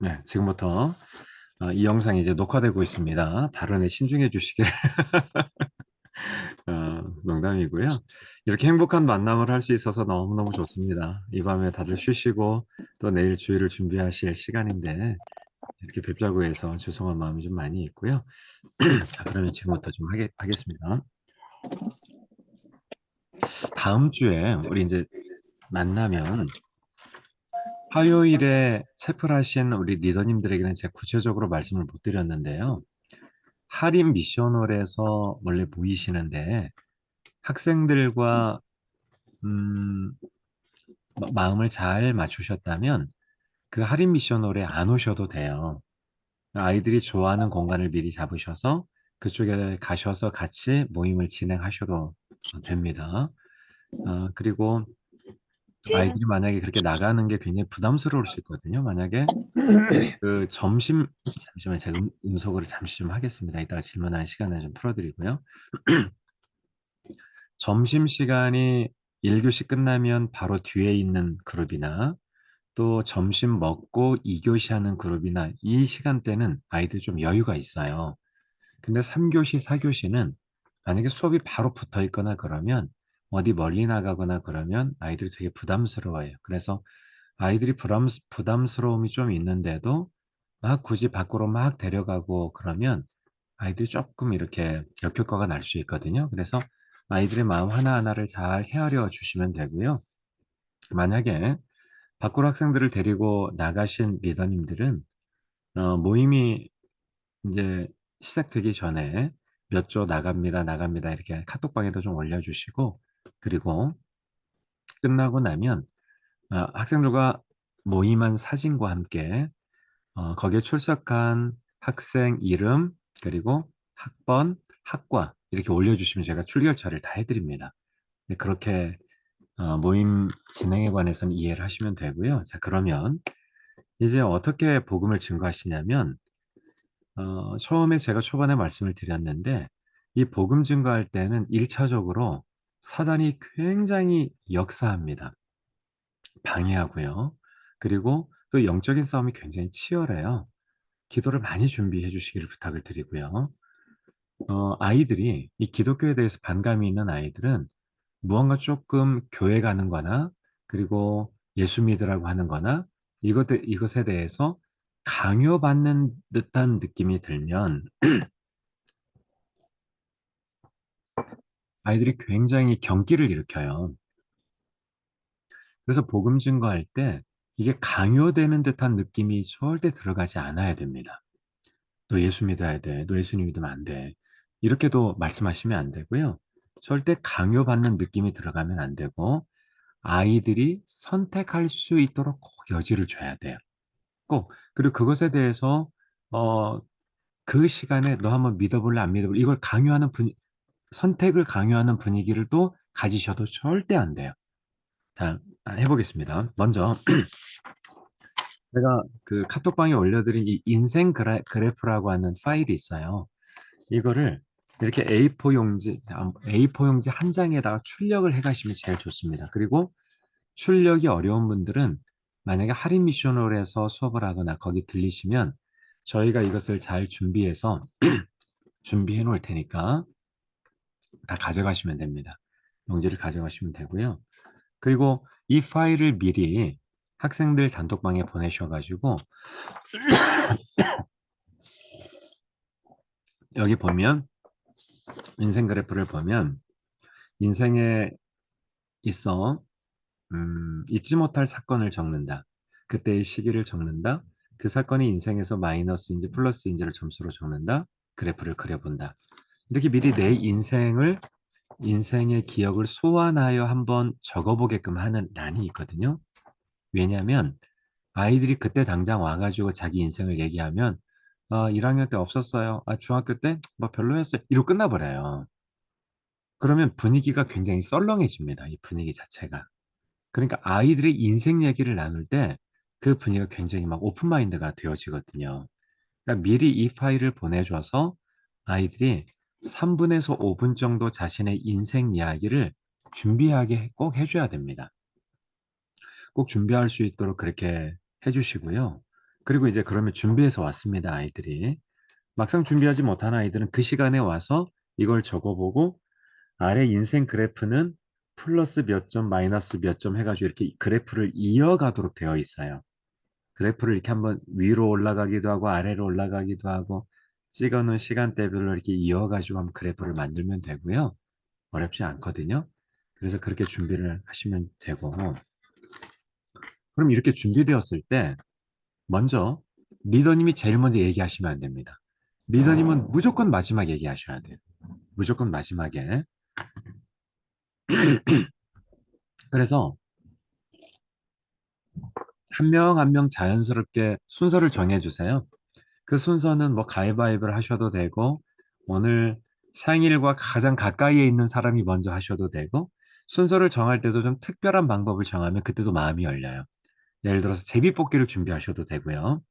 네, 지금부터 이 영상이 이제 녹화되고 있습니다. 발언에 신중해 주시길 농담이고요. 이렇게 행복한 만남을 할 수 있어서 너무너무 좋습니다. 이 밤에 다들 쉬시고 또 내일 주일을 준비하실 시간인데 이렇게 뵙자고 해서 죄송한 마음이 좀 많이 있고요. 자, 그러면 지금부터 좀 하겠습니다. 다음 주에 우리 이제 만나면 화요일에 체플하신 우리 리더님들에게는 제가 구체적으로 말씀을 못 드렸는데요. 할인 미션홀에서 원래 모이시는데 학생들과 음, 마음을 잘 맞추셨다면 그 할인 미션홀에 안 오셔도 돼요. 아이들이 좋아하는 공간을 미리 잡으셔서 그쪽에 가셔서 같이 모임을 진행하셔도 됩니다. 그리고 아이들이 만약에 그렇게 나가는 게 굉장히 부담스러울 수 있거든요. 만약에 그 잠시만 제가 음소거를 잠시 좀 하겠습니다. 이따가 질문하는 시간을 좀 풀어드리고요. 점심시간이 1교시 끝나면 바로 뒤에 있는 그룹이나 또 점심 먹고 2교시 하는 그룹이나 이 시간대는 아이들 좀 여유가 있어요. 근데 3교시, 4교시는 만약에 수업이 바로 붙어 있거나 그러면 어디 멀리 나가거나 그러면 아이들이 되게 부담스러워해요. 그래서 아이들이 부담스러움이 좀 있는데도 막 굳이 밖으로 막 데려가고 그러면 아이들이 조금 이렇게 역효과가 날 수 있거든요. 그래서 아이들의 마음 하나하나를 잘 헤아려 주시면 되고요. 만약에 밖으로 학생들을 데리고 나가신 리더님들은 모임이 이제 시작되기 전에 몇 조 나갑니다, 나갑니다 이렇게 카톡방에도 좀 올려주시고 그리고 끝나고 나면 학생들과 모임한 사진과 함께 거기에 출석한 학생 이름 그리고 학번, 학과 이렇게 올려주시면 제가 출결처리를 다 해드립니다. 네, 그렇게 모임 진행에 관해서는 이해를 하시면 되고요. 자, 그러면 이제 어떻게 복음을 증거하시냐면 처음에 제가 초반에 말씀을 드렸는데 이 복음 증거할 때는 1차적으로 사단이 굉장히 역사합니다. 방해하고요. 그리고 또 영적인 싸움이 굉장히 치열해요. 기도를 많이 준비해 주시기를 부탁을 드리고요. 아이들이 이 기독교에 대해서 반감이 있는 아이들은 무언가 조금 교회 가는 거나 그리고 예수 믿으라고 하는 거나 이것에 대해서 강요받는 듯한 느낌이 들면 아이들이 굉장히 경기를 일으켜요. 그래서 복음 증거할 때 이게 강요되는 듯한 느낌이 절대 들어가지 않아야 됩니다. 너 예수 믿어야 돼. 너 예수님 믿으면 안 돼. 이렇게도 말씀하시면 안 되고요. 절대 강요받는 느낌이 들어가면 안 되고 아이들이 선택할 수 있도록 꼭 여지를 줘야 돼요. 꼭. 그리고 그것에 대해서 어, 그 시간에 너 한번 믿어볼래 안 믿어볼래 이걸 선택을 강요하는 분위기를 또 가지셔도 절대 안 돼요. 자, 해보겠습니다. 먼저 제가 그 카톡방에 올려드린 이 인생 그래프라고 하는 파일이 있어요. 이거를 이렇게 A4 용지 한 장에다가 출력을 해 가시면 제일 좋습니다. 그리고 출력이 어려운 분들은 만약에 할인 미션홀에서 수업을 하거나 거기 들리시면 저희가 이것을 잘 준비해서 준비해 놓을 테니까 다 가져가시면 됩니다. 용지를 가져가시면 되고요. 그리고 이 파일을 미리 학생들 단톡방에 보내셔가지고 여기 보면 인생 그래프를 보면 인생에 있어 잊지 못할 사건을 적는다. 그때의 시기를 적는다. 그 사건이 인생에서 마이너스인지 플러스인지를 점수로 적는다. 그래프를 그려본다. 이렇게 미리 내 인생의 기억을 소환하여 한번 적어보게끔 하는 란이 있거든요. 왜냐하면 아이들이 그때 당장 와가지고 자기 인생을 얘기하면 1학년 때 없었어요. 중학교 때 뭐 별로였어요. 이러고 끝나버려요. 그러면 분위기가 굉장히 썰렁해집니다. 이 분위기 자체가. 그러니까 아이들의 인생 얘기를 나눌 때 그 분위기가 굉장히 막 오픈마인드가 되어지거든요. 그러니까 미리 이 파일을 보내줘서 아이들이 3분에서 5분 정도 자신의 인생 이야기를 준비하게 꼭 해줘야 됩니다. 꼭 준비할 수 있도록 그렇게 해 주시고요. 그리고 이제 그러면 준비해서 왔습니다, 아이들이. 막상 준비하지 못한 아이들은 그 시간에 와서 이걸 적어 보고 아래 인생 그래프는 플러스 몇 점, 마이너스 몇 점 해 가지고 이렇게 그래프를 이어가도록 되어 있어요. 그래프를 이렇게 한번 위로 올라가기도 하고 아래로 올라가기도 하고 찍어 놓은 시간대별로 이렇게 이어 가지고 한번 그래프를 만들면 되고요. 어렵지 않거든요. 그래서 그렇게 준비를 하시면 되고 그럼 이렇게 준비되었을 때 먼저 리더님이 제일 먼저 얘기하시면 안 됩니다. 리더님은 무조건 마지막에 얘기하셔야 돼요. 무조건 마지막에. 그래서 한 명 한 명 자연스럽게 순서를 정해 주세요. 그 순서는 뭐 가위바위보를 하셔도 되고 오늘 생일과 가장 가까이에 있는 사람이 먼저 하셔도 되고 순서를 정할 때도 좀 특별한 방법을 정하면 그때도 마음이 열려요. 예를 들어서 제비뽑기를 준비하셔도 되고요.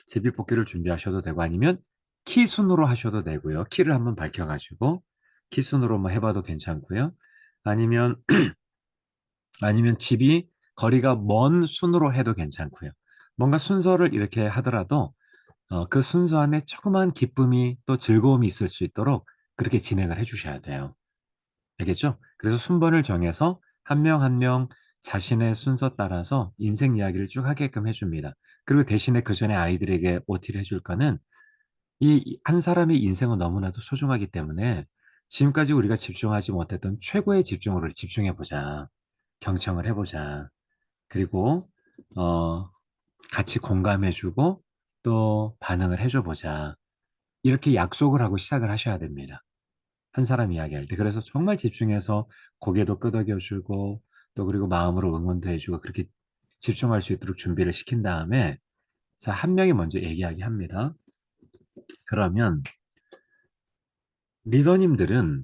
제비뽑기를 준비하셔도 되고 아니면 키 순으로 하셔도 되고요. 키를 한번 밝혀가지고 키 순으로 뭐 해봐도 괜찮고요. 아니면 아니면 집이 거리가 먼 순으로 해도 괜찮고요. 뭔가 순서를 이렇게 하더라도 그 순서 안에 조그만 기쁨이 또 즐거움이 있을 수 있도록 그렇게 진행을 해 주셔야 돼요. 알겠죠? 그래서 순번을 정해서 한 명 한 명 자신의 순서 따라서 인생 이야기를 쭉 하게끔 해 줍니다. 그리고 대신에 그전에 아이들에게 OT를 해줄 거는 이 한 사람의 인생은 너무나도 소중하기 때문에 지금까지 우리가 집중하지 못했던 최고의 집중으로 집중해 보자. 경청을 해 보자. 그리고 어 같이 공감해 주고 또 반응을 해줘 보자. 이렇게 약속을 하고 시작을 하셔야 됩니다. 한 사람 이야기할 때. 그래서 정말 집중해서 고개도 끄덕여 주고 또 그리고 마음으로 응원도 해 주고 그렇게 집중할 수 있도록 준비를 시킨 다음에 자, 한 명이 먼저 얘기하게 합니다. 그러면 리더님들은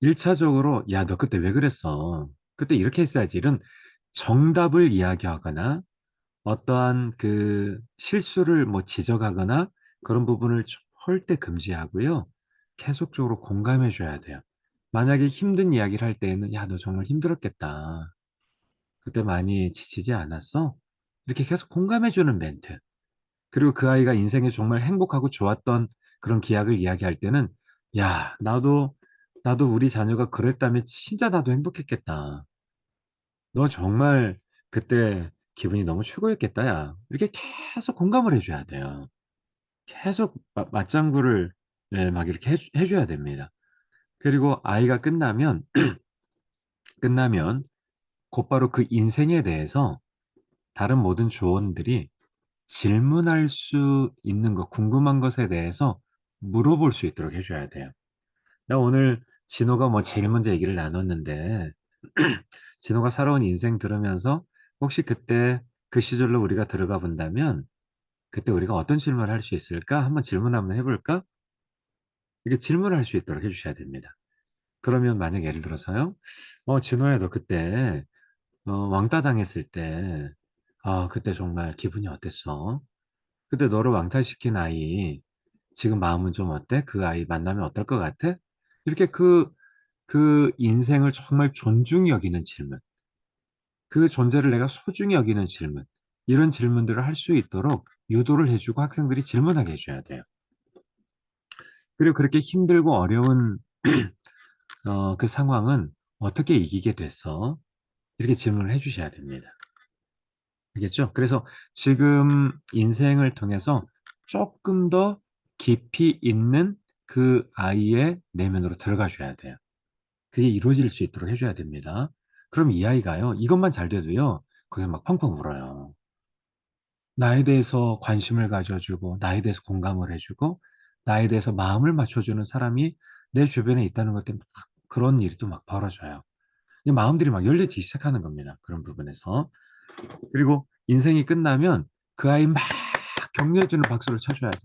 1차적으로 "야, 너 그때 왜 그랬어? 그때 이렇게 했어야지." 이런 정답을 이야기하거나 어떠한 그 실수를 뭐 지적하거나 그런 부분을 절대 금지하고요. 계속적으로 공감해 줘야 돼요. 만약에 힘든 이야기를 할 때에는 "야, 너 정말 힘들었겠다. 그때 많이 지치지 않았어?" 이렇게 계속 공감해 주는 멘트. 그리고 그 아이가 인생에 정말 행복하고 좋았던 그런 기억을 이야기할 때는 "야, 나도 우리 자녀가 그랬다면 진짜 나도 행복했겠다. 너 정말 그때 기분이 너무 최고였겠다, 야." 이렇게 계속 공감을 해 줘야 돼요. 계속 맞장구를 예 막 이렇게 해 줘야 됩니다. 그리고 아이가 끝나면 곧바로 그 인생에 대해서 다른 모든 조언들이 질문할 수 있는 것, 궁금한 것에 대해서 물어볼 수 있도록 해 줘야 돼요. "나 오늘 진호가 뭐 제일 먼저 얘기를 나눴는데 진호가 살아온 인생 들으면서 혹시 그때 그 시절로 우리가 들어가 본다면 그때 우리가 어떤 질문을 할 수 있을까? 한번 질문 한번 해 볼까?" 이렇게 질문을 할 수 있도록 해 주셔야 됩니다. 그러면 만약 예를 들어서요. 진호야 너 그때 왕따 당했을 때 그때 정말 기분이 어땠어? 그때 너를 왕따시킨 아이 지금 마음은 좀 어때? 그 아이 만나면 어떨 것 같아?" 이렇게 그 인생을 정말 존중히 여기는 질문, 그 존재를 내가 소중히 여기는 질문, 이런 질문들을 할 수 있도록 유도를 해 주고 학생들이 질문하게 해 줘야 돼요. 그리고 그렇게 힘들고 어려운 그 상황은 "어떻게 이기게 됐어?" 이렇게 질문을 해 주셔야 됩니다. 알겠죠? 그래서 지금 인생을 통해서 쪼끔 더 깊이 있는 그 아이의 내면으로 들어가 줘야 돼요. 그게 이루어질 수 있도록 해 줘야 됩니다. 그럼 이 아이가요, 이것만 잘 돼도요, 그게 막 펑펑 울어요. 나에 대해서 관심을 가져 주고 나에 대해서 공감을 해 주고 나에 대해서 마음을 맞춰 주는 사람이 내 주변에 있다는 것 때문에 막 그런 일이 또 막 벌어져요. 이 마음들이 막 열리기 시작하는 겁니다, 그런 부분에서. 그리고 인생이 끝나면 그 아이 막 격려해 주는 박수를 쳐 줘야죠.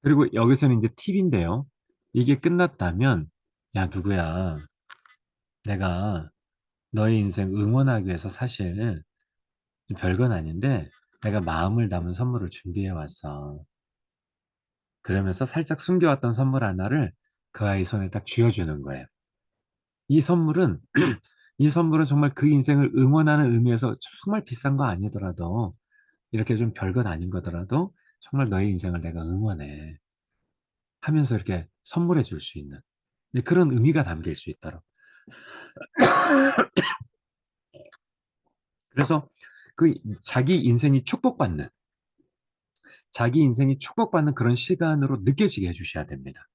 그리고 여기서는 인제 팁인데요. 이게 끝났다면 "야 누구야. 내가 너의 인생 응원하기 위해서 사실 별건 아닌데 내가 마음을 담은 선물을 준비해 왔어." 그러면서 살짝 숨겨왔던 선물 하나를 그 아이 손에 딱 쥐어 주는 거예요. 이 선물은 이 선물은 정말 그 인생을 응원하는 의미에서 정말 비싼 거 아니더라도 이렇게 좀 별것 아닌 거더라도 정말 너의 인생을 내가 응원해 하면서 이렇게 선물해 줄 수 있는 그런 의미가 담길 수 있도록. 그래서 그 자기 인생이 축복받는 그런 시간으로 느껴지게 해주셔야 됩니다.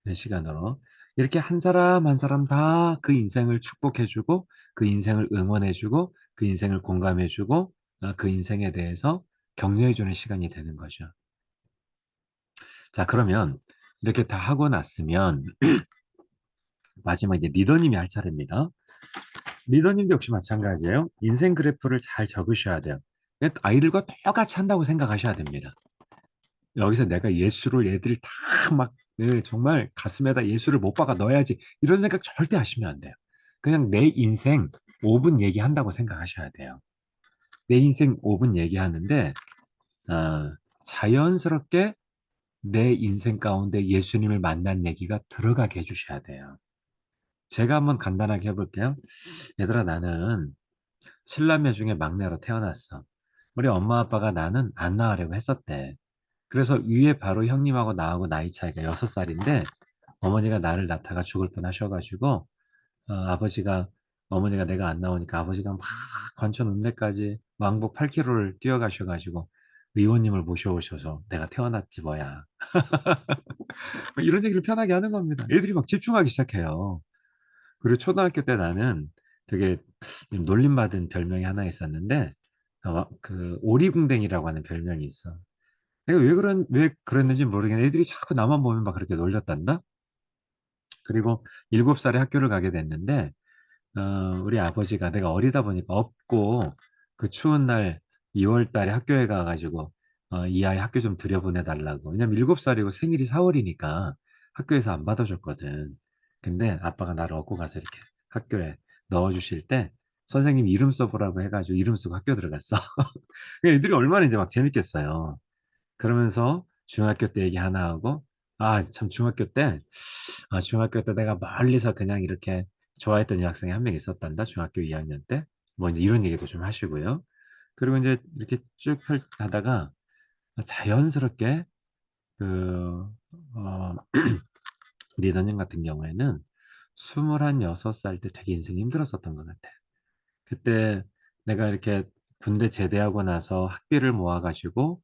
그 시간으로. 이렇게 한 사람 한 사람 다 그 인생을 축복해주고, 그 인생을 응원해주고, 그 인생을 공감해주고, 그 인생에 대해서 격려해주는 시간이 되는 거죠. 자, 그러면 이렇게 다 하고 났으면 마지막 이제 리더님이 할 차례입니다. 리더님도 역시 마찬가지예요. 인생 그래프를 잘 적으셔야 돼요. 아이들과 똑같이 한다고 생각하셔야 됩니다. 여기서 내가 예수를 얘들이 다 막, 네, 정말 가슴에다 예수를 못 박아 넣어야지. 이런 생각 절대 하시면 안 돼요. 그냥 내 인생 5분 얘기한다고 생각하셔야 돼요. 내 인생 5분 얘기하는데, 어, 자연스럽게 내 인생 가운데 예수님을 만난 얘기가 들어가게 해주셔야 돼요. 제가 한번 간단하게 해볼게요. 얘들아, 나는 7남매 중에 막내로 태어났어. 우리 엄마 아빠가 나는 안 낳으려고 했었대. 그래서 위에 바로 형님하고 나하고 나이 차이가 6살인데 어머니가 나를 낳다가 죽을 뻔하셔가지고 아버지가 어머니가 내가 안 나오니까 아버지가 막 관천 읍내까지 왕복 8km를 뛰어가셔가지고 의원님을 모셔오셔서 내가 태어났지 뭐야. 이런 얘기를 편하게 하는 겁니다. 애들이 막 집중하기 시작해요. 그리고 초등학교 때 나는 되게 놀림받은 별명이 하나 있었는데 그 오리궁뎅이라고 하는 별명이 있어. 내가 왜 그랬는지 모르겠는데 애들이 자꾸 나만 보면 막 그렇게 놀렸단다. 그리고 7살에 학교를 가게 됐는데 어, 우리 아버지가 내가 어리다 보니까 없고 그 추운 날 2월 달에 학교에 가가지고 이 아이 학교 좀 들여보내달라고. 왜냐면 7살이고 생일이 4월이니까 학교에서 안 받아줬거든. 근데 아빠가 나를 업고 가서 이렇게 학교에 넣어주실 때 선생님 이름 써보라고 해가지고 이름 쓰고 학교 들어갔어. 애들이 얼마나 이제 막 재밌겠어요. 그러면서 중학교 때 얘기 하나 하고, 참 중학교 때 내가 멀리서 그냥 이렇게 좋아했던 여학생이 한 명 있었단다. 중학교 2학년 때. 뭐 이제 이런 얘기도 좀 하시고요. 그리고 이제 이렇게 쭉 하다가 자연스럽게 그, 어, 리더님 같은 경우에는 26살 때 되게 인생이 힘들었었던 것 같아. 그때 내가 이렇게 군대 제대하고 나서 학비를 모아가지고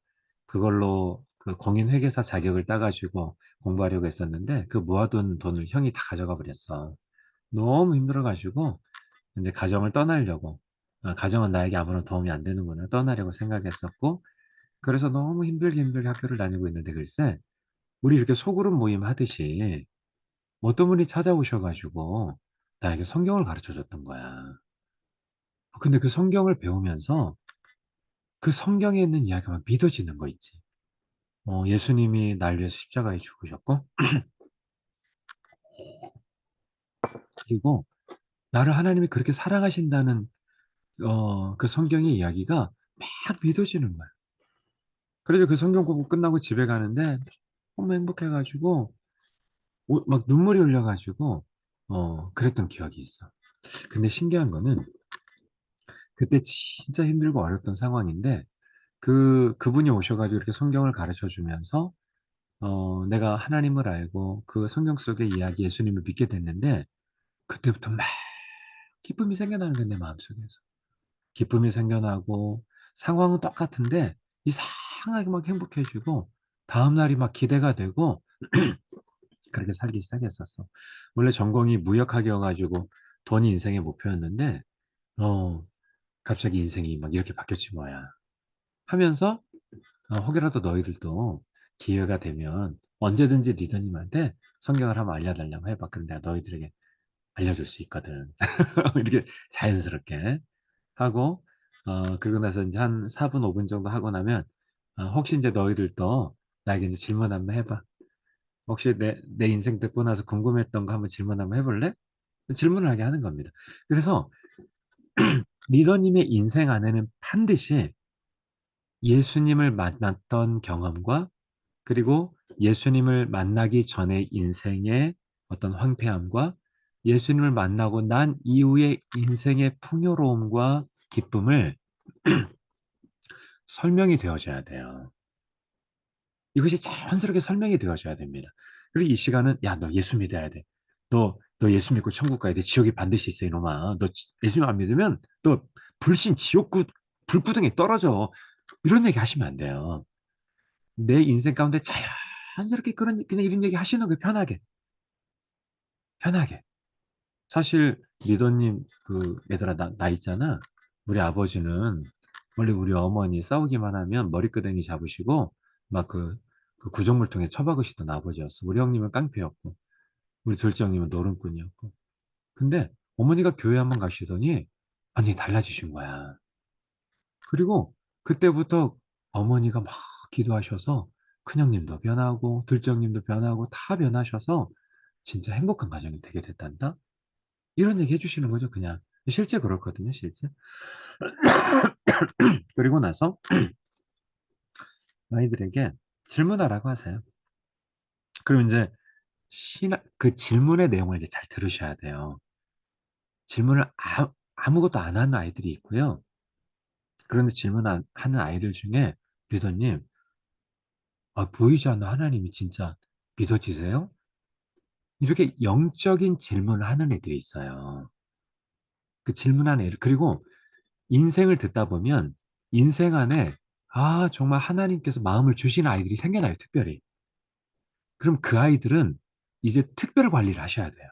그걸로 그 공인회계사 자격을 따가지고 공부하려고 했었는데 그 모아둔 돈을 형이 다 가져가 버렸어. 너무 힘들어가지고 이제 가정을 떠나려고 가정은 나에게 아무런 도움이 안 되는구나 떠나려고 생각했었고 그래서 너무 힘들게 학교를 다니고 있는데 글쎄 우리 이렇게 소그룹 모임 하듯이 어떤 분이 찾아오셔가지고 나에게 성경을 가르쳐 줬던 거야. 근데 그 성경을 배우면서 그 성경에 있는 이야기가 막 믿어지는 거 있지. 예수님이 날 위해서 십자가에 죽으셨고, 그리고 나를 하나님이 그렇게 사랑하신다는, 그 성경의 이야기가 막 믿어지는 거야. 그래서 그 성경 공부 끝나고 집에 가는데 너무 행복해가지고, 막 눈물이 흘려가지고, 그랬던 기억이 있어. 근데 신기한 거는 그때 진짜 힘들고 어렵던 상황인데, 그분이 오셔가지고 이렇게 성경을 가르쳐 주면서, 내가 하나님을 알고 그 성경 속의 이야기 예수님을 믿게 됐는데, 그때부터 막 기쁨이 생겨나는 거야, 내 마음속에서. 기쁨이 생겨나고, 상황은 똑같은데, 이상하게 막 행복해지고, 다음날이 막 기대가 되고, 그렇게 살기 시작했었어. 원래 전공이 무역학이어가지고, 돈이 인생의 목표였는데, 어, 갑자기 인생이 막 이렇게 바뀌었지 뭐야. 하면서, 혹여라도 너희들도 기회가 되면 언제든지 리더님한테 성경을 한번 알려달라고 해봐. 그럼 내가 너희들에게 알려줄 수 있거든. 이렇게 자연스럽게 하고, 그러고 나서 이제 한 4분, 5분 정도 하고 나면, 혹시 이제 너희들도 나에게 이제 질문 한번 해봐. 혹시 내 인생 듣고 나서 궁금했던 거 한번 질문 한번 해볼래? 질문을 하게 하는 겁니다. 그래서 리더님의 인생 안에는 반드시 예수님을 만났던 경험과 그리고 예수님을 만나기 전의 인생의 어떤 황폐함과 예수님을 만나고 난 이후의 인생의 풍요로움과 기쁨을 설명이 되어져야 돼요. 이것이 자연스럽게 설명이 되어져야 됩니다. 그리고 이 시간은 야, 너 예수 믿어야 돼. 너 예수 믿고 천국 가야 돼. 지옥이 반드시 있어, 이놈아. 너 예수 안 믿으면 너 불신 지옥구 불구덩이에 떨어져. 이런 얘기 하시면 안 돼요. 내 인생 가운데 자연스럽게 그냥 이런 얘기 하시는 거 편하게. 편하게. 사실 리더님 얘들아 나 있잖아. 우리 아버지는 원래 우리 어머니 싸우기만 하면 머리끄댕이 잡으시고 막 그 구정물통에 처박으시던 아버지였어. 우리 형님은 깡패였고 우리 둘째 형님은 노름꾼이었고. 근데 어머니가 교회 한번 가시더니 완전히 달라지신 거야. 그리고 그때부터 어머니가 막 기도하셔서 큰형님도 변하고 둘째 형님도 변하고 다 변하셔서 진짜 행복한 가정이 되게 됐단다. 이런 얘기 해주시는 거죠, 그냥. 실제 그렇거든요, 실제. 그리고 나서 아이들에게 질문하라고 하세요. 그럼 이제 그 질문의 내용을 이제 잘 들으셔야 돼요. 질문을 아무것도 안 하는 아이들이 있고요. 그런데 하는 아이들 중에 리더님, 보이지 않는 하나님이 진짜 믿어지세요? 이렇게 영적인 질문을 하는 애들이 있어요. 그 질문하는 애들. 그리고 인생을 듣다 보면 인생 안에 정말 하나님께서 마음을 주신 아이들이 생겨나요, 특별히. 그럼 그 아이들은 이제 특별 관리를 하셔야 돼요.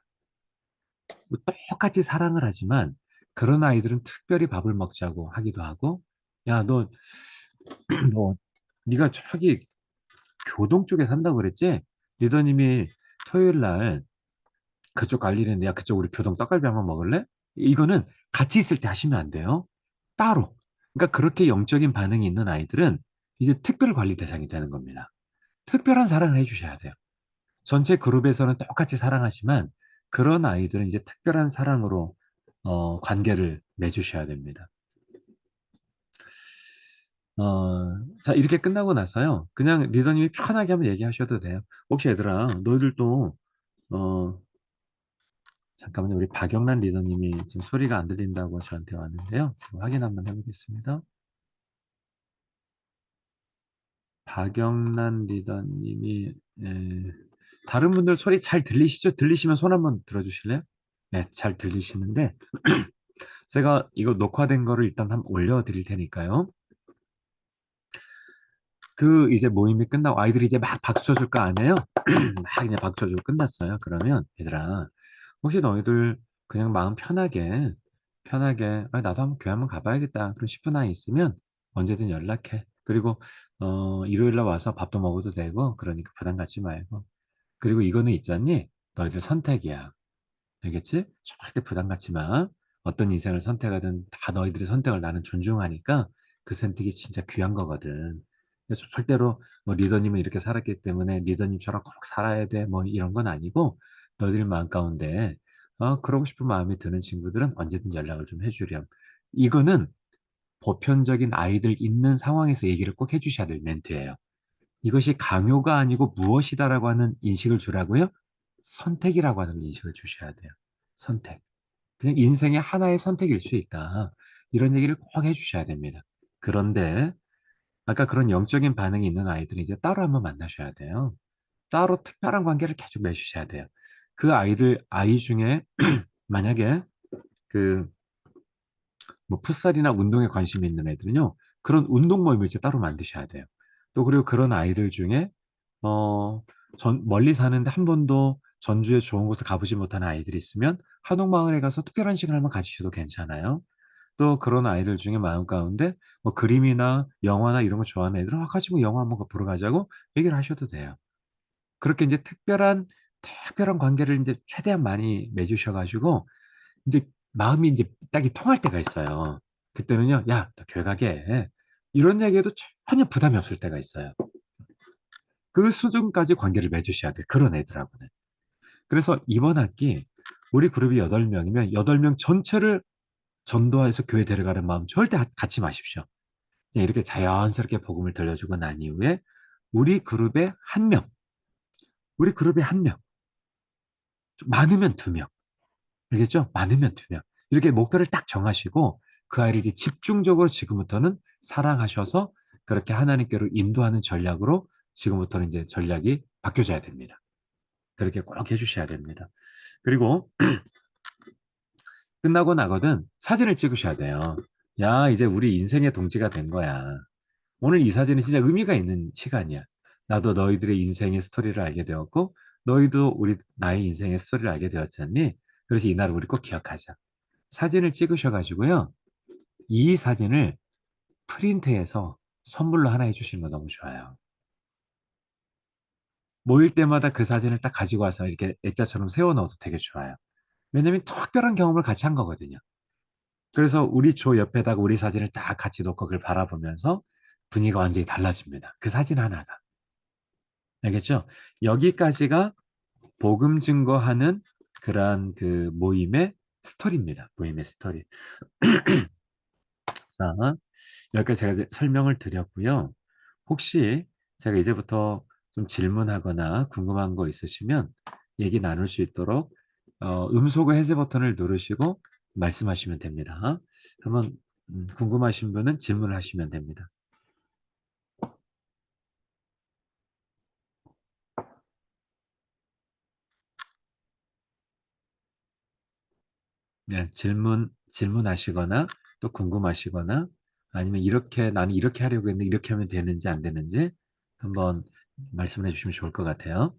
뭐 똑같이 사랑을 하지만 그런 아이들은 특별히 밥을 먹자고 하기도 하고, 야, 너, 네가 저기 교동 쪽에 산다고 그랬지? 리더님이 토요일 날 그쪽 갈 일인데, 야, 그쪽 우리 교동 떡갈비 한번 먹을래? 이거는 같이 있을 때 하시면 안 돼요. 따로. 그러니까 그렇게 영적인 반응이 있는 아이들은 이제 특별 관리 대상이 되는 겁니다. 특별한 사랑을 해주셔야 돼요. 전체 그룹에서는 똑같이 사랑하지만 그런 아이들은 이제 특별한 사랑으로 관계를 맺으셔야 됩니다. 자, 이렇게 끝나고 나서요. 그냥 리더님이 편하게 한번 얘기하셔도 돼요. 혹시 얘들아, 너희들도 어, 잠깐만요. 우리 박영란 리더님이 지금 소리가 안 들린다고 저한테 왔는데요. 지금 확인 한번 해보겠습니다. 박영란 리더님이 다른 분들 소리 잘 들리시죠? 들리시면 손 한번 들어주실래요? 네, 잘 들리시는데 제가 이거 녹화된 거를 일단 한번 올려드릴 테니까요. 이제 모임이 끝나고 아이들이 이제 막 박수 쳐줄 거 아니에요? 막 그냥 박수 쳐주고 끝났어요. 그러면 얘들아, 혹시 너희들 그냥 마음 편하게, 나도 한번 교회 한번 가봐야겠다. 그런 싶은 아이 있으면 언제든 연락해. 그리고 일요일 날 와서 밥도 먹어도 되고, 그러니까 부담 갖지 말고. 그리고 이거는 있잖니? 너희들 선택이야. 알겠지? 절대 부담 갖지 마. 어떤 인생을 선택하든 다 너희들의 선택을 나는 존중하니까 그 선택이 진짜 귀한 거거든. 그래서 절대로 뭐 리더님은 이렇게 살았기 때문에 리더님처럼 꼭 살아야 돼. 뭐 이런 건 아니고 너희들 마음 가운데 그러고 싶은 마음이 드는 친구들은 언제든 연락을 좀 해주렴. 이거는 보편적인 아이들 있는 상황에서 얘기를 꼭 해주셔야 될 멘트예요. 이것이 강요가 아니고 무엇이다라고 하는 인식을 주라고요? 선택이라고 하는 인식을 주셔야 돼요. 선택. 그냥 인생의 하나의 선택일 수 있다. 이런 얘기를 꼭 해주셔야 됩니다. 그런데 아까 그런 영적인 반응이 있는 아이들은 이제 따로 한번 만나셔야 돼요. 따로 특별한 관계를 계속 맺으셔야 돼요. 그 아이 중에 만약에 그 뭐 풋살이나 운동에 관심이 있는 애들은요, 그런 운동 모임을 이제 따로 만드셔야 돼요. 또 그리고 그런 아이들 중에 어, 멀리 사는데 한 번도 전주에 좋은 곳을 가보지 못하는 아이들이 있으면 한옥마을에 가서 특별한 시간을 한번 가지셔도 괜찮아요. 또 그런 아이들 중에 마음 가운데 뭐 그림이나 영화나 이런 거 좋아하는 애들은 같이 뭐 영화 한번 보러 가자고 얘기를 하셔도 돼요. 그렇게 이제 특별한 관계를 이제 최대한 많이 맺으셔가지고 이제 마음이 이제 딱이 통할 때가 있어요. 그때는요, 야, 너 교회 가게. 이런 얘기해도 전혀 부담이 없을 때가 있어요. 그 수준까지 관계를 맺으셔야 돼. 그런 애들하고는. 그래서 이번 학기 우리 그룹이 8명이면 8명 전체를 전도해서 교회 데려가는 마음 절대 갖지 마십시오. 그냥 이렇게 자연스럽게 복음을 들려주고 난 이후에 우리 그룹에 한 명, 우리 그룹에 한 명, 좀 많으면 2명. 알겠죠? 많으면 2명. 이렇게 목표를 딱 정하시고 그 아이를 이제 집중적으로 지금부터는 사랑하셔서 그렇게 하나님께로 인도하는 전략으로 지금부터는 이제 전략이 바뀌어져야 됩니다. 그렇게 꼭 해주셔야 됩니다. 그리고 끝나고 나거든 사진을 찍으셔야 돼요. 야, 이제 우리 인생의 동지가 된 거야. 오늘 이 사진은 진짜 의미가 있는 시간이야. 나도 너희들의 인생의 스토리를 알게 되었고, 너희도 나의 인생의 스토리를 알게 되었잖니? 그래서 이날을 우리 꼭 기억하자. 사진을 찍으셔가지고요. 이 사진을 프린트해서 선물로 하나 해주시는 거 너무 좋아요. 모일 때마다 그 사진을 딱 가지고 와서 이렇게 액자처럼 세워 넣어도 되게 좋아요. 왜냐면 특별한 경험을 같이 한 거거든요. 그래서 우리 조 옆에다가 우리 사진을 딱 같이 놓고 그걸 바라보면서 분위기가 완전히 달라집니다. 그 사진 하나가. 알겠죠? 여기까지가 복음 증거하는 그러한 그 모임의 스토리입니다. 모임의 스토리. 자, 여기까지 제가 이제 설명을 드렸고요. 혹시 제가 이제부터 좀 질문하거나 궁금한 거 있으시면 얘기 나눌 수 있도록 음소거 해제 버튼을 누르시고 말씀하시면 됩니다. 한번 궁금하신 분은 질문을 하시면 됩니다. 네, 질문하시거나 또 궁금하시거나 아니면 나는 이렇게 하려고 했는데 이렇게 하면 되는지 안 되는지 한번 말씀해 주시면 좋을 것 같아요.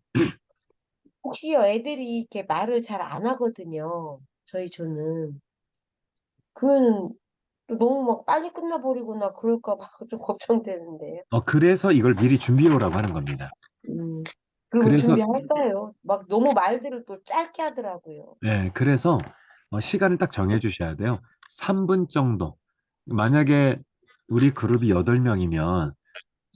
혹시요, 애들이 이렇게 말을 잘 안 하거든요. 저희 조는. 그러면은 또 너무 막 빨리 끝나버리거나 그럴까 봐 좀 걱정되는데요. 그래서 이걸 미리 준비해 오라고 하는 겁니다. 음. 그리고 그래서, 준비할까요? 막 너무 말들을 또 짧게 하더라고요. 그래서 시간을 딱 정해 주셔야 돼요. 3분 정도. 만약에 우리 그룹이 8명이면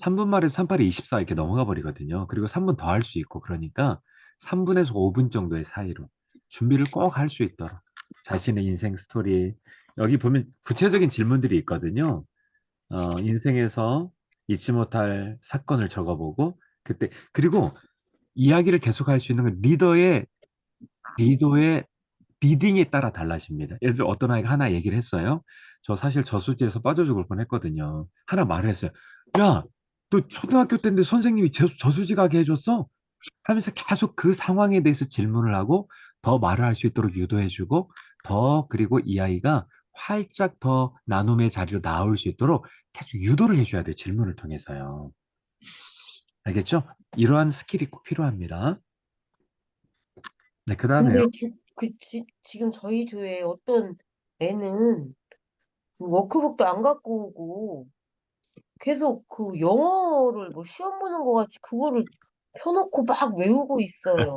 3분 말에 38이 24 이렇게 넘어가 버리거든요. 그리고 3분 더 할 수 있고 그러니까 3분에서 5분 정도의 사이로 준비를 꼭 할 수 있도록 자신의 인생 스토리 여기 보면 구체적인 질문들이 있거든요. 인생에서 잊지 못할 사건을 적어보고 그때 그리고 이야기를 계속할 수 있는 건 리더의 리딩에 따라 달라집니다. 예를 들어 어떤 아이가 하나 얘기를 했어요. 저 사실 저수지에서 빠져 죽을 뻔했거든요. 하나 말을 했어요. 야, 너 초등학교 때인데 선생님이 저수지 가게 해줬어? 하면서 계속 그 상황에 대해서 질문을 하고 더 말을 할 수 있도록 유도해주고 그리고 이 아이가 활짝 더 나눔의 자리로 나올 수 있도록 계속 유도를 해줘야 돼요. 질문을 통해서요. 알겠죠? 이러한 스킬이 꼭 필요합니다. 네, 그 다음에요. 근데 지금 저희 조에 어떤 애는 그 워크북도 안 갖고 오고 계속 그 영어를 뭐 시험 보는 거 같이 그거를 펴놓고 막 외우고 있어요.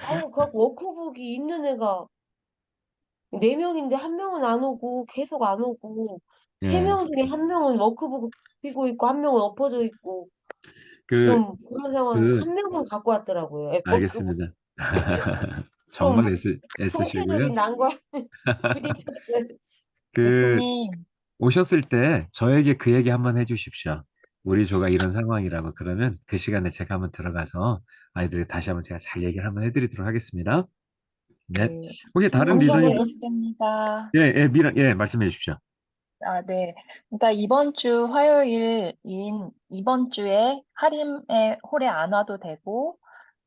아우, 그 워크북이 있는 애가 네 명인데 한 명은 안 오고 계속 안 오고 세 예, 명 중에 한 명은 워크북 펴고 있고 한 명은 엎어져 있고 그, 좀 그런 상황 그, 한 명은 갖고 왔더라고요. 워크북 알겠습니다. 좀 정말 애쓰시고요. 총체적인 난관 부딪혔어요. 그, 교수님, 오셨을 때 저에게 그 얘기 한번 해주십시오. 우리 조가 이런 상황이라고 그러면 그 시간에 제가 한번 들어가서 아이들이 다시 한번 제가 잘 얘기를 한번 해드리도록 하겠습니다. 네. 네. 혹시 다른 리더님, 문의드리겠습니다. 말씀해 주십시오. 아, 네. 그러니까 이번 주 화요일인 이번 주에 하림의 홀에 안 와도 되고,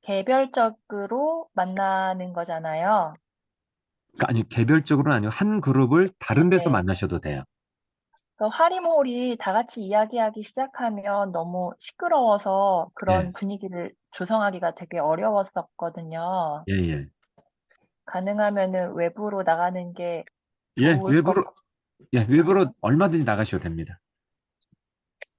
개별적으로 만나는 거잖아요. 그러니까 아니, 개별적으로는 아니고 한 그룹을 다른 데서 네. 만나셔도 돼요. 그 하림홀이 다 같이 이야기하기 시작하면 너무 시끄러워서 예, 그런 분위기를 조성하기가 되게 어려웠었거든요. 예, 예. 가능하면은 외부로 나가는 게 예, 좋을 것 외부로 같거든요. 얼마든지 나가셔도 됩니다.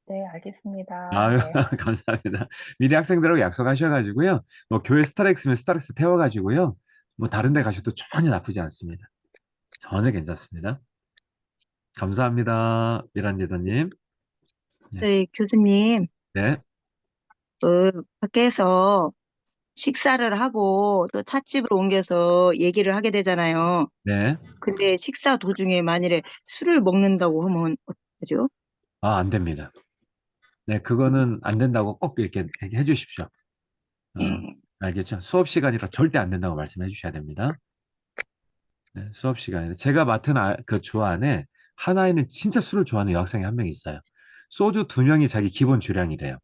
네, 알겠습니다. 아유, 네. 감사합니다. 미리 학생들하고 약속하셔가지고요. 뭐 교회 스타렉스면 스타렉스 태워가지고요. 뭐 다른 데 가셔도 전혀 나쁘지 않습니다. 전혀 괜찮습니다. 감사합니다. 미란 리더님. 네. 저희 교수님, 네. 밖에서 식사를 하고 또 찻집으로 옮겨서 얘기를 하게 되잖아요. 네. 근데 식사 도중에 만일에 술을 먹는다고 하면 어떡하죠? 안 됩니다. 네, 음, 그거는 안 된다고 꼭 이렇게 해 주십시오. 어, 예. 알겠죠? 수업 시간이라 절대 안 된다고 말씀해 주셔야 됩니다. 네, 수업 시간에. 제가 맡은 그 조 안에 하나에는 진짜 술을 좋아하는 여학생이 한 명 있어요. 소주 2명이 자기 기본 주량이래요.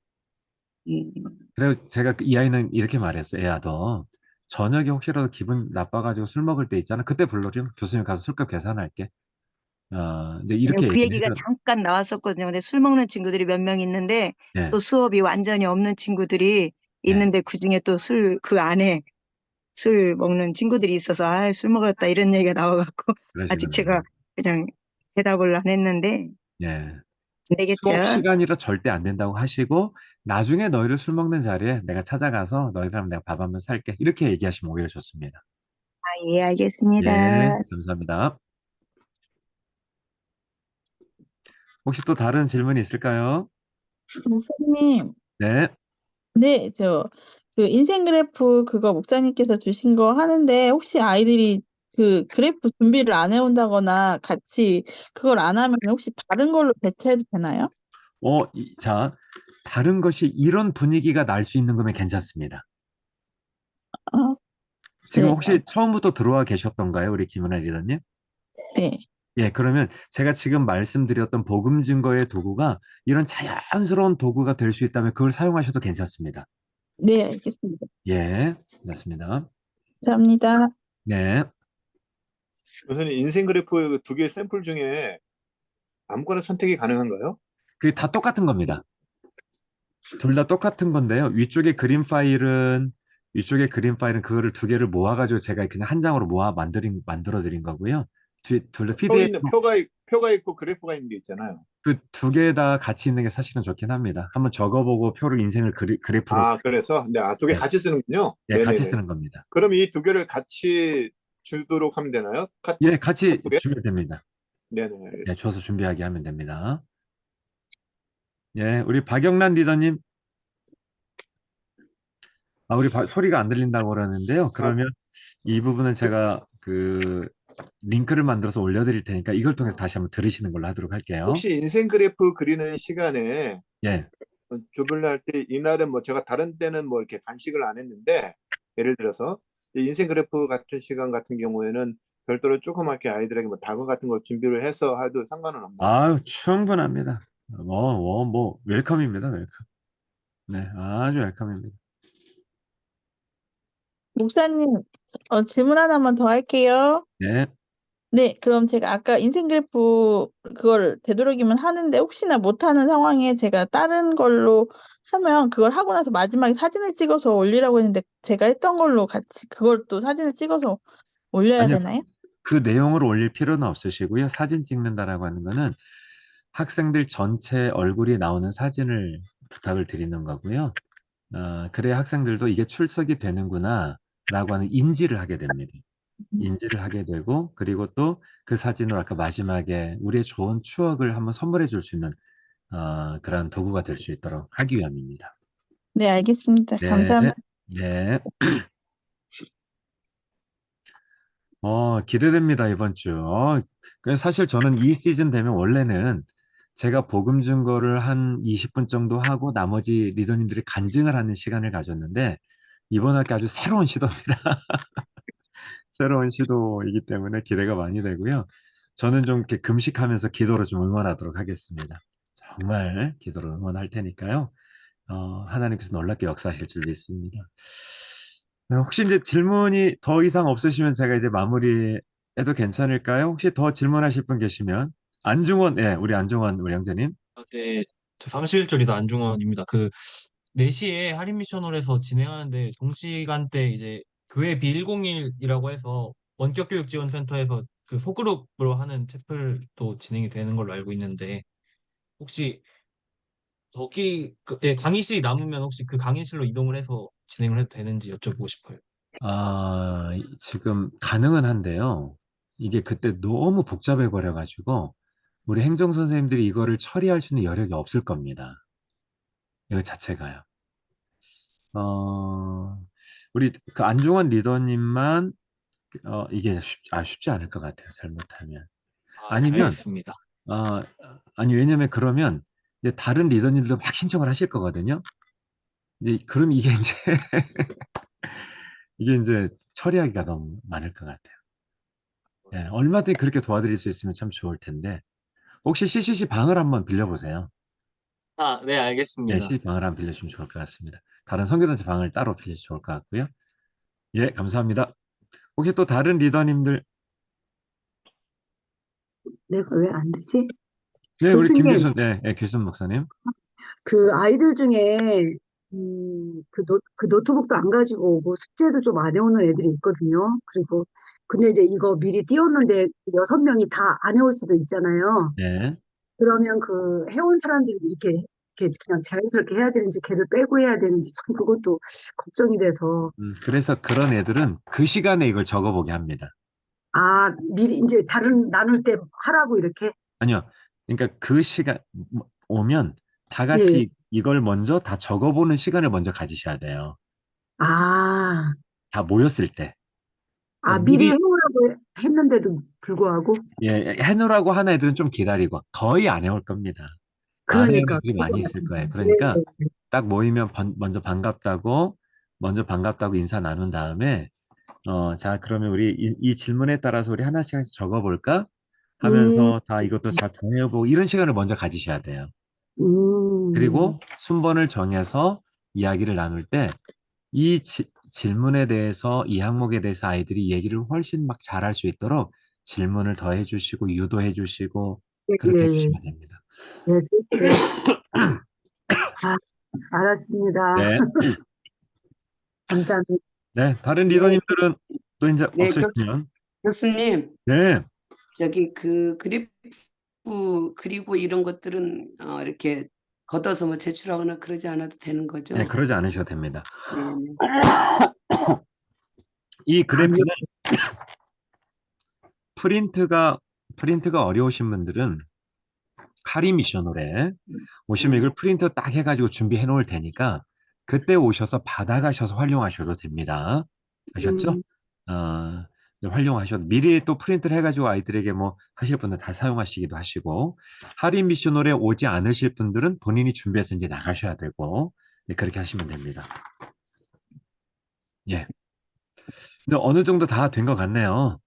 음, 그래서 제가 이 아이는 이렇게 말했어요. 애야, 너 저녁에 혹시라도 기분 나빠가지고 술 먹을 때 있잖아. 그때 불러줘. 교수님 가서 술값 계산할게. 이제 이렇게 그 얘기를 얘기가 해요. 잠깐 나왔었거든요. 근데 술 먹는 친구들이 몇 명 있는데 예, 또 수업이 완전히 없는 친구들이 예, 있는데 그중에 또 그 안에 술 먹는 친구들이 있어서 아, 술 먹었다 이런 얘기가 나와갖고 아직 그러시구나. 제가 그냥 대답을 안 했는데 예. 안 되겠죠? 수업 시간이라 절대 안 된다고 하시고, 나중에 너희를 술 먹는 자리에 내가 찾아가서 너희들하고 내가 밥 한번 살게. 이렇게 얘기하시면 오히려 좋습니다. 아, 예, 알겠습니다. 예, 감사합니다. 혹시 또 다른 질문이 있을까요? 목사님, 네. 네, 그 인생 그래프 그거 목사님께서 주신 거 하는데 혹시 아이들이 그 그래프 준비를 안 해온다거나 같이 그걸 안 하면 혹시 다른 걸로 대체해도 되나요? 자, 다른 것이 이런 분위기가 날 수 있는 거면 괜찮습니다. 어, 지금 네, 혹시 처음부터 들어와 계셨던가요? 우리 김은아 리더님? 네, 예, 그러면 제가 지금 말씀드렸던 복음 증거의 도구가 이런 자연스러운 도구가 될 수 있다면 그걸 사용하셔도 괜찮습니다. 네, 알겠습니다. 예, 맞습니다. 감사합니다. 네. 교수님, 인생 그래프 2개 샘플 중에 아무거나 선택이 가능한가요? 그게 다 똑같은 겁니다. 둘 다 똑같은 건데요. 위쪽에 그림 파일은 그거를 2개를 모아가지고 제가 그냥 한 장으로 모아 만들어 드린 거고요. 둘 다 PDF, 표가 있고 그래프가 있는 게 있잖아요. 그 2개 다 같이 있는 게 사실은 좋긴 합니다. 한번 적어보고 표를 인생을 그래프로, 아, 그래서 네, 2개 네, 같이 쓰는군요. 예, 같이 네네네. 쓰는 겁니다. 그럼 이 2개를 같이 주도록 하면 되나요? 예, 같이 카톡에? 주면 됩니다. 네네, 예, 알겠습니다. 줘서 준비하게 하면 됩니다. 예, 우리 박영란 리더님, 우리 소리가 안 들린다고 그러는데요. 아, 그러면 이 부분은 제가 그 링크를 만들어서 올려드릴 테니까 이걸 통해서 다시 한번 들으시는 걸로 하도록 할게요. 혹시 인생 그래프 그리는 시간에 예, 조별로 할 때 이날은 뭐 제가 다른 때는 뭐 이렇게 간식을 안 했는데 예를 들어서 이 인생 그래프 같은 시간 같은 경우에는 별도로 조그맣게 아이들에게 뭐 다과 같은 걸 준비를 해서 해도 상관은 없나요? 아유, 충분합니다. 웰컴입니다, 웰컴. 네, 아주 웰컴입니다. 목사님, 질문 하나만 더 할게요. 네, 네, 그럼 제가 아까 인생 그래프 그걸 되도록이면 하는데 혹시나 못하는 상황에 제가 다른 걸로 하면 그걸 하고 나서 마지막에 사진을 찍어서 올리라고 했는데 제가 했던 걸로 같이 그걸 또 사진을 찍어서 올려야 아니요, 되나요? 그 내용을 올릴 필요는 없으시고요. 사진 찍는다라고 하는 거는 학생들 전체 얼굴이 나오는 사진을 부탁을 드리는 거고요. 그래야 학생들도 이게 출석이 되는구나 라고 하는 인지를 하게 됩니다. 인지를 하게 되고, 그리고 또 그 사진으로 아까 마지막에 우리의 좋은 추억을 한번 선물해 줄 수 있는 그런 도구가 될 수 있도록 하기 위함입니다. 네, 알겠습니다. 네, 감사합니다. 네. 기대됩니다, 이번 주. 사실 저는 이 시즌 되면 원래는 제가 복음 증거를 한 20분 정도 하고 나머지 리더님들이 간증을 하는 시간을 가졌는데, 이번 학기 아주 새로운 시도입니다. 새로운 시도이기 때문에 기대가 많이 되고요. 저는 좀 이렇게 금식하면서 기도로 좀 응원하도록 하겠습니다. 정말 기도로 응원할 테니까요. 하나님께서 놀랍게 역사하실 줄 믿습니다. 네, 혹시 이제 질문이 더 이상 없으시면 제가 이제 마무리해도 괜찮을까요? 혹시 더 질문하실 분 계시면 우리 안중원 우리 형제님. 네, 저 31조 리더 안중원입니다. 그 4시에 할인 미션홀에서 진행하는데 동시간대 이제 교회 B101이라고 해서 원격 교육 지원센터에서 그 소그룹으로 하는 채플도 진행이 되는 걸로 알고 있는데 혹시 예, 강의실이 남으면 혹시 그 강의실로 이동을 해서 진행을 해도 되는지 여쭤보고 싶어요. 지금 가능은 한데요. 이게 그때 너무 복잡해 버려가지고 우리 행정 선생님들이 이거를 처리할 수 있는 여력이 없을 겁니다. 이거 자체가요. 어, 우리 그 안중원 리더님만 이게 쉽지 않을 것 같아요. 잘못하면. 네, 아니면 알겠습니다. 어, 아니 왜냐면 그러면 이제 다른 리더님들도 막 신청을 하실 거거든요. 이제 그럼 이게 이제 이게 이제 처리하기가 너무 많을 것 같아요. 예, 얼마든지 그렇게 도와드릴 수 있으면 참 좋을 텐데 혹시 CCC 방을 한번 빌려보세요. 아, 네, 예, 알겠습니다. CCC 방을 한번 빌려주면 좋을 것 같습니다. 다른 선교단체 방을 따로 빌려주면 좋을 것 같고요. 예, 감사합니다. 혹시 또 다른 리더님들, 내가 왜 안 되지? 네, 우리 교수님, 김규순, 네, 예, 규순 목사님. 그 아이들 중에, 그 노트북도 안 가지고 오고 숙제도 좀 안 해오는 애들이 있거든요. 그리고, 근데 이제 이거 미리 띄웠는데 6명이 다 안 해올 수도 있잖아요. 네. 그러면 그 해온 사람들이 이렇게 그냥 자연스럽게 해야 되는지 걔를 빼고 해야 되는지 참 그것도 걱정이 돼서. 그래서 그런 애들은 그 시간에 이걸 적어보게 합니다. 아, 미리 이제 나눌 때 하라고 이렇게? 아니요. 그러니까 그 시간 오면 다 예. 같이 이걸 먼저 다 적어보는 시간을 먼저 가지셔야 돼요. 아, 다 모였을 때. 그러니까 미리 미리 해오라고 했는데도 불구하고? 예, 해놓으라고 하는 애들은 좀 기다리고 거의 안 해올 겁니다. 안 해오는 그러니까. 애들이 많이 있을 거예요. 네, 그러니까 딱 모이면 먼저 반갑다고 인사 나눈 다음에 자, 그러면 우리 이 질문에 따라서 우리 하나씩 하나씩 적어볼까? 음, 하면서 다 이것도 잘 정해보고 이런 시간을 먼저 가지셔야 돼요. 음, 그리고 순번을 정해서 이야기를 나눌 때 이 질문에 대해서 이 항목에 대해서 아이들이 얘기를 훨씬 막 잘할 수 있도록 질문을 더 해주시고 유도해 주시고 예, 그렇게 예, 예. 해주시면 됩니다. 네, 네. 아, 알았습니다. 네, 감사합니다. 네, 다른 네, 리더님들은 또 이제 네, 없으시면 교수님, 네, 저기 그 그래프 그리고 이런 것들은 이렇게 걷어서 뭐 제출하거나 그러지 않아도 되는 네, 거죠? 그러지 않으셔도 됩니다. 네, 네. 이 감, 그래프는 프린트가 어려우신 분들은 하리 미션홀에 오시면 이걸 프린트 딱 해가지고 준비해 놓을 테니까 그때 오셔서 받아가셔서 활용하셔도 됩니다. 아셨죠? 음, 어, 활용하셔도 미리 또 프린트를 해가지고 아이들에게 뭐 하실 분들 다 사용하시기도 하시고 하리 미션홀에 오지 않으실 분들은 본인이 준비해서 이제 나가셔야 되고 네, 그렇게 하시면 됩니다. 예. 근데 어느 정도 다 된 것 같네요.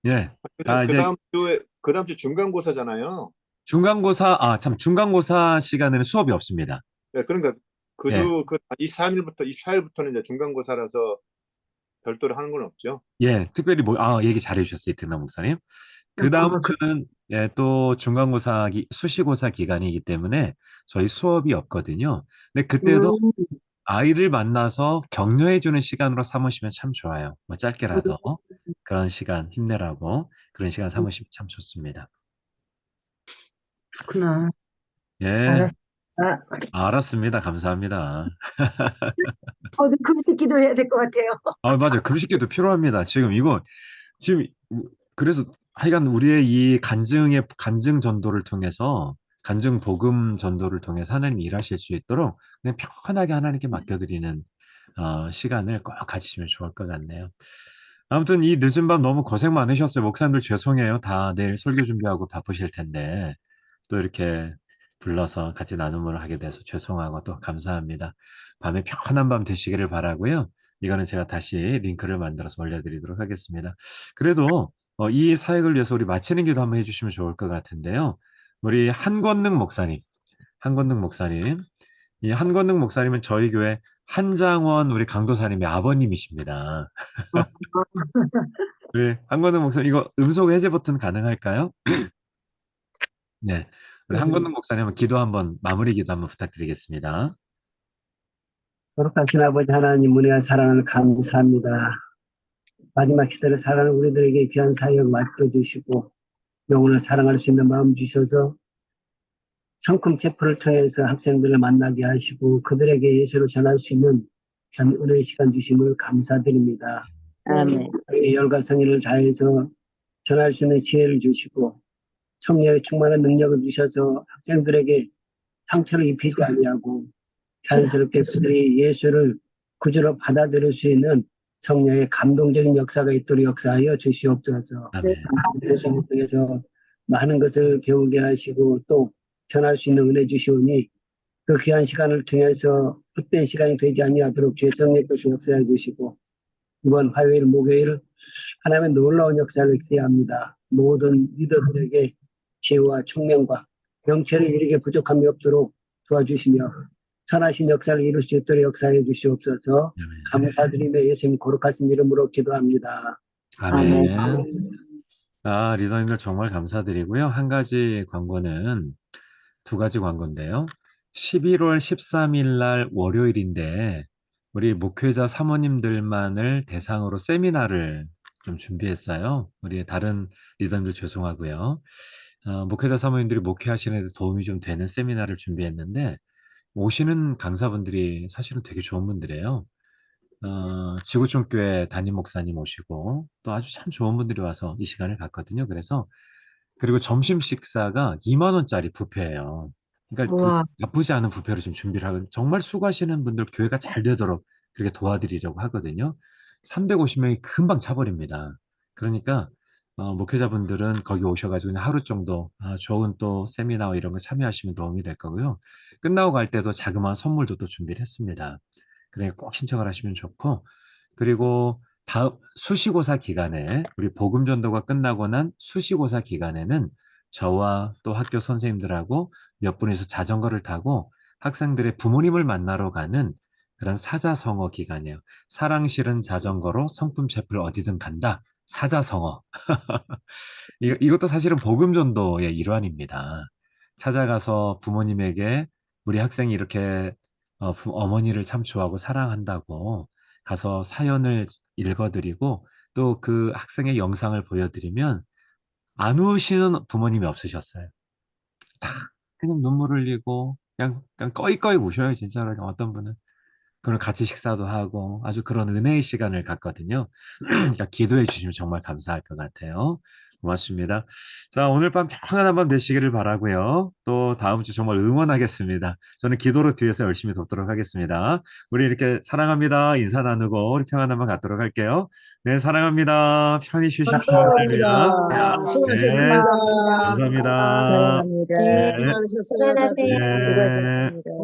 예. 다 그 이제 다음 주에 그 다음 주 중간고사잖아요. 참 중간고사 시간에는 수업이 없습니다. 네, 그러니까 예. 24일부터는 이제 중간고사라서 별도로 하는 건 없죠. 예, 특별히 얘기 잘해 주셨어요, 이태남 목사님. 그 다음 아, 주는 예, 또 수시고사 기간이기 때문에 저희 수업이 없거든요. 근데 그때도 음, 아이를 만나서 격려해 주는 시간으로 삼으시면 참 좋아요. 뭐 짧게라도 그런 시간 힘내라고 그런 시간 삼으시면 참 좋습니다. 그렇구나. 예, 알았어. 아, 알았습니다. 감사합니다. 금식기도 해야 될 것 같아요. 맞아요. 금식기도 필요합니다. 지금 그래서 하여간 우리의 이 간증 전도를 통해서 간증 복음 전도를 통해서 하나님 일하실 수 있도록 그냥 편하게 하나님께 맡겨드리는 시간을 꼭 가지시면 좋을 것 같네요. 아무튼 이 늦은 밤 너무 고생 많으셨어요. 목사님들 죄송해요. 다 내일 설교 준비하고 바쁘실 텐데 또 이렇게 불러서 같이 나눔을 하게 돼서 죄송하고 또 감사합니다. 밤에 편안한 밤 되시기를 바라고요. 이거는 제가 다시 링크를 만들어서 올려드리도록 하겠습니다. 그래도 이 사역을 위해서 우리 마치는 기도 한번 해주시면 좋을 것 같은데요. 우리 한권능 목사님, 이 한권능 목사님은 저희 교회 한장원 우리 강도사님의 아버님이십니다. 우리 한권능 목사님 이거 음성 해제 버튼 가능할까요? 네, 우리 한권능 목사님 한번 마무리 기도 한번 부탁드리겠습니다. 거룩하신 아버지 하나님 은혜와 사랑을 감사합니다. 마지막 시대를 살아가는 우리들에게 귀한 사역 맡겨주시고 영혼을 사랑할 수 있는 마음 주셔서 성큼 체포를 통해서 학생들을 만나게 하시고 그들에게 예수를 전할 수 있는 귀한 은혜의 시간 주심을 감사드립니다. 아멘. 우리에게 열과 성의를 다해서 전할 수 있는 지혜를 주시고 성령의 충만한 능력을 주셔서 학생들에게 상처를 입히지 아니하고 자연스럽게 그들이 예수를 구주로 받아들일 수 있는 성령의 감동적인 역사가 있도록 역사하여 주시옵소서. 예수를 통해서 많은 것을 배우게 하시고 또 전할 수 있는 은혜 주시오니 그 귀한 시간을 통해서 헛된 시간이 되지 아니하도록 주의 성령께서 역사해 주시고 이번 화요일 목요일 하나님의 놀라운 역사를 기대합니다. 모든 리더들에게 지혜와 총명과 명철을 이르게 부족함이 없도록 도와주시며 선하신 역사를 이룰 수 있도록 역사해 주시옵소서. 감사드리며 예수님 거룩하신 이름으로 기도합니다. 아멘. 아멘. 리더님들 정말 감사드리고요. 한 가지 광고는 두 가지 광고인데요. 11월 13일 날 월요일인데 우리 목회자 사모님들만을 대상으로 세미나를 좀 준비했어요. 우리 다른 리더님들 죄송하고요. 목회자 사모님들이 목회하시는 데 도움이 좀 되는 세미나를 준비했는데 오시는 강사분들이 사실은 되게 좋은 분들이에요. 지구촌교회 담임 목사님 오시고 또 아주 참 좋은 분들이 와서 이 시간을 갖거든요. 그리고 점심 식사가 2만 원짜리 뷔페예요. 그러니까 우와. 나쁘지 않은 뷔페로 지금 준비를 하고 정말 수고하시는 분들 교회가 잘 되도록 그렇게 도와드리려고 하거든요. 350명이 금방 차버립니다. 그러니까 목회자분들은 거기 오셔가지고 그냥 하루 정도 좋은 또 세미나와 이런 거 참여하시면 도움이 될 거고요. 끝나고 갈 때도 자그마한 선물도 또 준비를 했습니다. 그러니까 꼭 신청을 하시면 좋고 그리고 다음 수시고사 기간에 우리 복음 전도가 끝나고 난 수시고사 기간에는 저와 또 학교 선생님들하고 몇 분이서 자전거를 타고 학생들의 부모님을 만나러 가는 그런 사자성어 기간이에요. 사랑 실은 자전거로 성품 셰프를 어디든 간다. 사자성어. 이것도 사실은 복음 전도의 일환입니다. 찾아가서 부모님에게 우리 학생이 이렇게 어머니를 참 좋아하고 사랑한다고 가서 사연을 읽어드리고 또 그 학생의 영상을 보여드리면 안 우시는 부모님이 없으셨어요. 다 그냥 눈물 흘리고 그냥 꺼이꺼이 우셔요, 진짜로. 어떤 분은. 그럼 같이 식사도 하고 아주 그런 은혜의 시간을 갖거든요. 그러니까 기도해 주시면 정말 감사할 것 같아요. 고맙습니다. 자, 오늘 밤 평안한 밤 되시기를 바라고요. 또 다음 주 정말 응원하겠습니다. 저는 기도로 뒤에서 열심히 돕도록 하겠습니다. 우리 이렇게 사랑합니다. 인사 나누고 우리 평안한 밤 갖도록 할게요. 네, 사랑합니다. 편히 쉬십시오. 할렐루야. 감사합니다. 네, 수고하셨습니다. 감사합니다. 사랑합니다. 네, 많으셨어요, 다들. 편안하세요. 네. 수고하셨습니다.